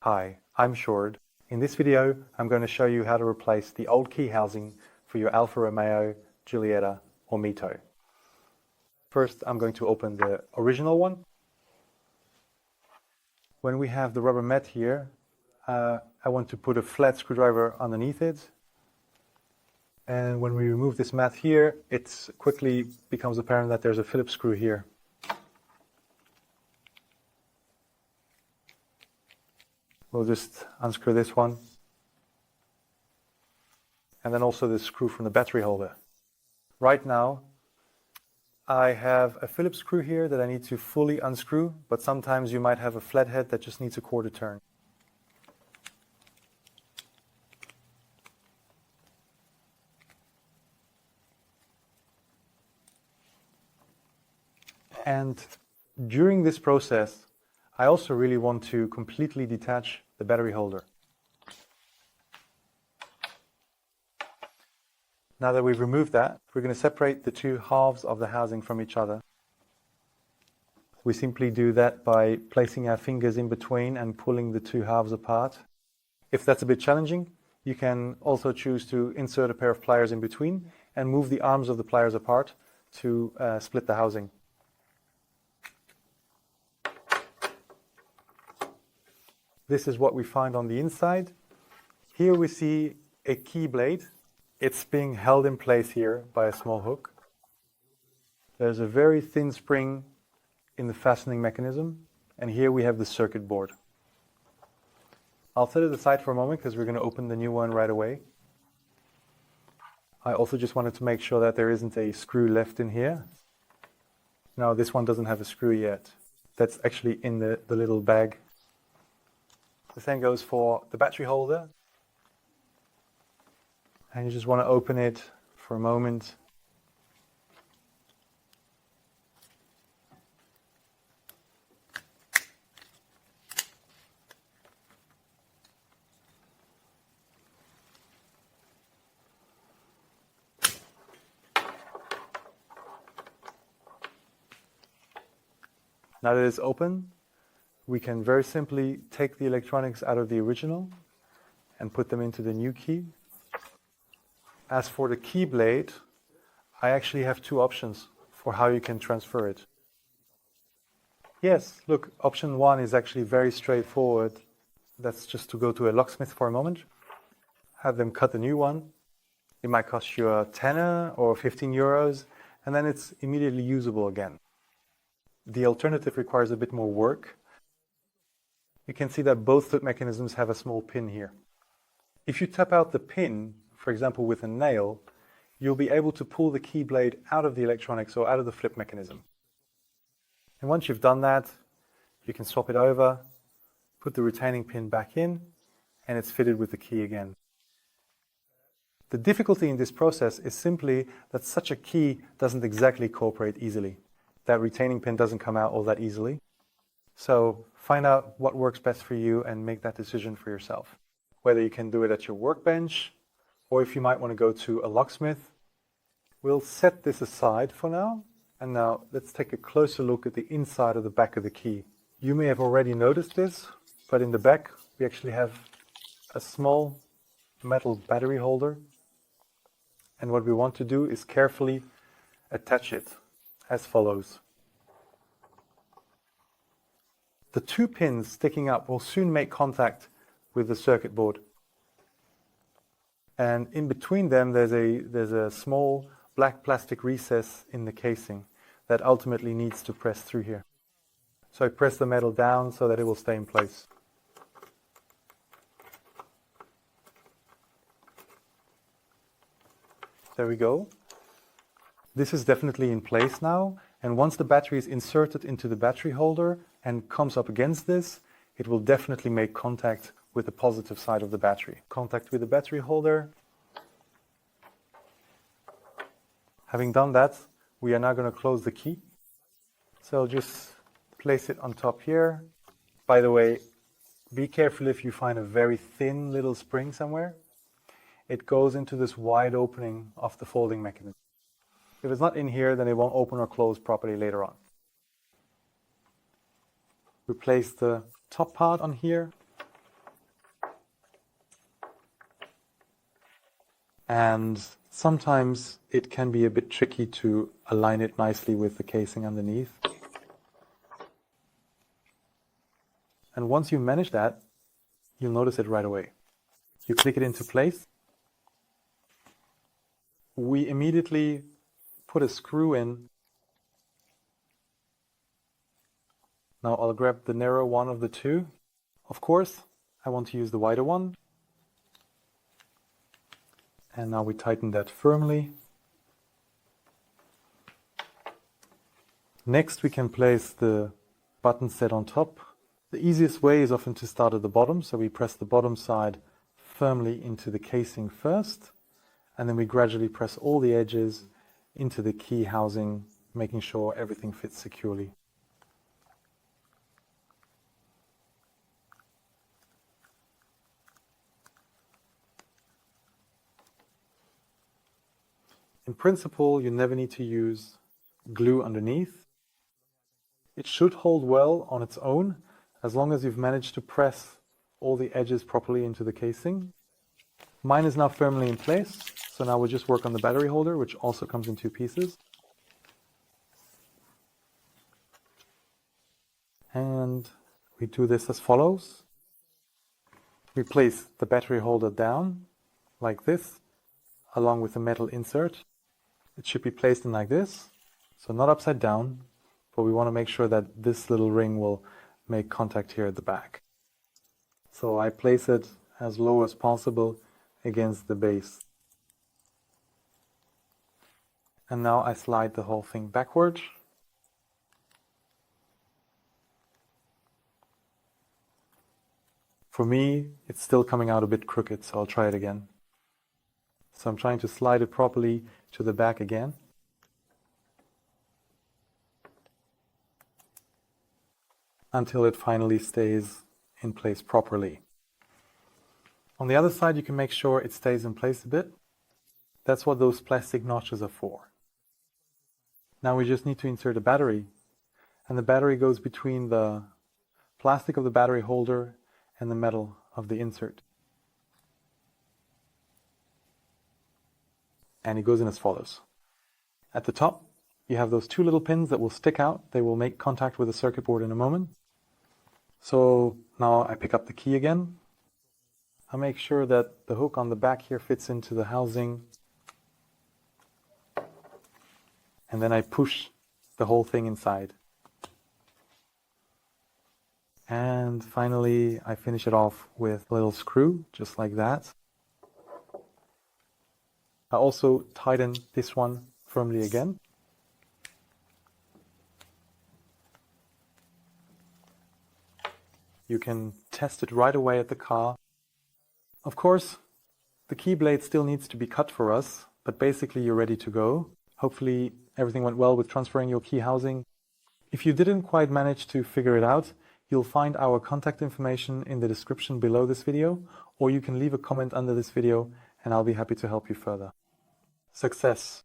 Hi, I'm Shord. In this video, I'm going to show you how to replace the old key housing for your Alfa Romeo Giulietta or Mito. First, I'm going to open the original one. When we have the rubber mat here, I want to put a flat screwdriver underneath it. And when we remove this mat here, it quickly becomes apparent that there's a Phillips screw here. We'll just unscrew this one. And then also the screw from the battery holder. Right now, I have a Phillips screw here that I need to fully unscrew, but sometimes you might have a flathead that just needs a quarter turn. And during this process, I also really want to completely detach the battery holder. Now that we've removed that, we're going to separate the two halves of the housing from each other. We simply do that by placing our fingers in between and pulling the two halves apart. If that's a bit challenging, you can also choose to insert a pair of pliers in between and move the arms of the pliers apart to split the housing. This is what we find on the inside. Here we see a key blade. It's being held in place here by a small hook. There's a very thin spring in the fastening mechanism, and here we have the circuit board. I'll set it aside for a moment because we're going to open the new one right away. I also just wanted to make sure that there isn't a screw left in here. No, this one doesn't have a screw yet. That's actually in the little bag. The same goes for the battery holder. And you just want to open it for a moment. Now that it's open, we can very simply take the electronics out of the original and put them into the new key. As for the key blade, I actually have two options for how you can transfer it. Yes, look, option one is actually very straightforward. That's just to go to a locksmith for a moment, have them cut a new one. It might cost you a tenner or 15 euros, and then it's immediately usable again. The alternative requires a bit more work. You can see that both foot mechanisms have a small pin here. If you tap out the pin, for example with a nail, you'll be able to pull the key blade out of the electronics or out of the flip mechanism. And once you've done that, you can swap it over, put the retaining pin back in, and it's fitted with the key again. The difficulty in this process is simply that such a key doesn't exactly cooperate easily. That retaining pin doesn't come out all that easily. So find out what works best for you and make that decision for yourself. Whether you can do it at your workbench, or if you might want to go to a locksmith. We'll set this aside for now. And now let's take a closer look at the inside of the back of the key. You may have already noticed this, but in the back we actually have a small metal battery holder. And what we want to do is carefully attach it as follows. The two pins sticking up will soon make contact with the circuit board. And in between them there's a small black plastic recess in the casing that ultimately needs to press through here. So I press the metal down so that it will stay in place. There we go. This is definitely in place now, and once the battery is inserted into the battery holder and comes up against this, it will definitely make contact with the positive side of the battery. Contact with the battery holder. Having done that, we are now going to close the key. So just place it on top here. By the way, be careful if you find a very thin little spring somewhere. It goes into this wide opening of the folding mechanism. If it's not in here, then it won't open or close properly later on. We place the top part on here. and sometimes it can be a bit tricky to align it nicely with the casing underneath. And once you manage that, you'll notice it right away. You click it into place. We immediately put a screw in. Now I'll grab the narrow one of the two. Of course, I want to use the wider one. And now we tighten that firmly. Next we can place the button set on top. The easiest way is often to start at the bottom, so we press the bottom side firmly into the casing first, and then we gradually press all the edges into the key housing, making sure everything fits securely. In principle, you never need to use glue underneath. It should hold well on its own, as long as you've managed to press all the edges properly into the casing. Mine is now firmly in place, so now we'll just work on the battery holder, which also comes in two pieces. And we do this as follows. We place the battery holder down, like this, along with the metal insert. It should be placed in like this, so not upside down, but we want to make sure that this little ring will make contact here at the back. So I place it as low as possible against the base. And now I slide the whole thing backward. For me, it's still coming out a bit crooked, so I'll try it again. So I'm trying to slide it properly to the back again. Until it finally stays in place properly. On the other side, you can make sure it stays in place a bit. That's what those plastic notches are for. Now we just need to insert a battery, and the battery goes between the plastic of the battery holder and the metal of the insert. And it goes in as follows. At the top, you have those two little pins that will stick out. They will make contact with the circuit board in a moment. So now I pick up the key again. I make sure that the hook on the back here fits into the housing. And then I push the whole thing inside. And finally, I finish it off with a little screw, just like that. I also tighten this one firmly again. You can test it right away at the car. Of course, the key blade still needs to be cut for us, but basically you're ready to go. Hopefully everything went well with transferring your key housing. If you didn't quite manage to figure it out, you'll find our contact information in the description below this video, or you can leave a comment under this video and I'll be happy to help you further. Success!